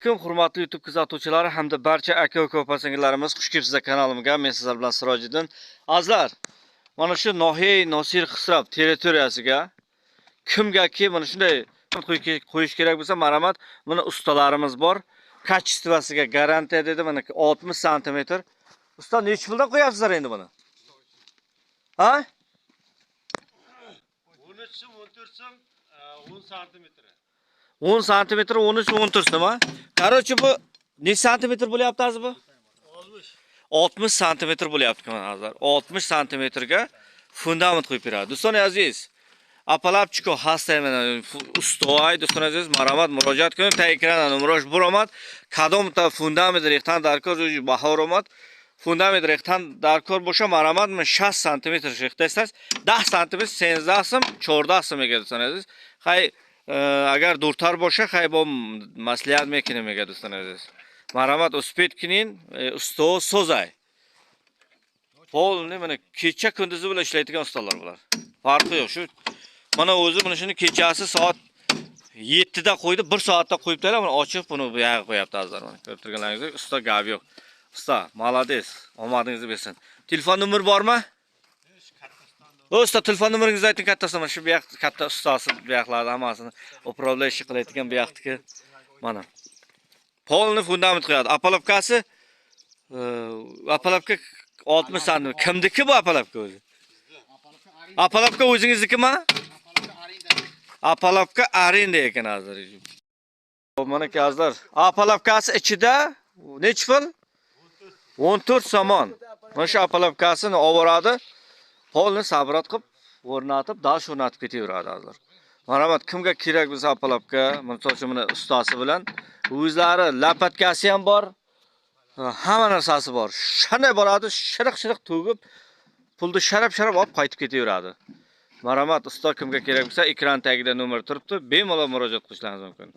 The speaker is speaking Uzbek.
alaykum, hurmatli YouTube kuzatuvchilari hamda barcha aka-uka opa-singillarimiz, xush kelibsizlar kanalimga. Men sizlar bilan Sirojiddin. Azizlar, mana shu Nohiy Nosir Xisrab territoriyasiga kimgaki mana shunday qo'yish kerak bo'lsa, marhamat, mana ustalarimiz bor. Kачествосiga garantiya dedi, mana 60 sm. Usta, necha puldan qo'yapsizlar endi buni? Ha? 13 so'm, 14 so'm, 10 sm. 10 sm, 13, 14 nima? Короче, bu ne santimetr bo'lyapti hozir bu? 60 sm bo'lyapti azizlar. 60 santimetrga fundament qo'yib beradi. Do'stlar aziz, apalapchiko hastayman ustoy, do'stlar aziz, marhamat murojaat qiling. Ta ekran numrosh buromat, kadom ta fundament rextan darkor bahor omad. Fundament rextan darkor bo'lsa, marhamat 60 sm rextasiz, 10 sm senzasım, 14 so'mga do'stlar aziz. Hay agar durtar bo'lsa, hay bu maslahat mekiniga do'stlar aziz. Marhamat uspet kinin, usto so'zay. Polni mana kecha kunduzi bilan ishlaydigan ustalar bular. Farqi yo'q. Shu mana o'zi buni shuni kechasi soat 7 da qo'ydi, 1 soatda qo'yib taylar, mana ochib buni bu yoqqa qo'yapti azizlar. Mana ko'rib turganlaringizdek, usta gap yo'q. Usta, молодец. Omadingizni bersin. Telefon nomeri bormi? Usta, telefon nomeringizni ayting, kattasini. Shu bu yoq katta ustasi bu yoqlarni hammasini upravlash qilayotgan bu yoqdagi mana. Polni fundament qo'yadi. Apalovkasi apalovka 60 sm. Kimniki bu apalovka o'zi? Apalovka o'zingiznikimi? Apalovka arenda ekan azizlar. Mana azizlar, apalovkasi ichida necha pul? 14 somon. Mana shu apalovkasini olib polni sabrat qilib o'rnatib, dash o'rnatib ketaveradi azizlar. Marhamat, kimga kerak bo'lsa apalovka, masalan, mana ustasi bilan o'zlari lapatkasi ham bor. Hamma narsasi bor. Shunday boradi, shiriq-shiriq to'gib, pulni sharab-sharab olib qaytib ketaveradi. Marhamat, usta kimga kerak bo'lsa, ekran tagida nomer turibdi, bemalol murojaat qilishingiz mumkin.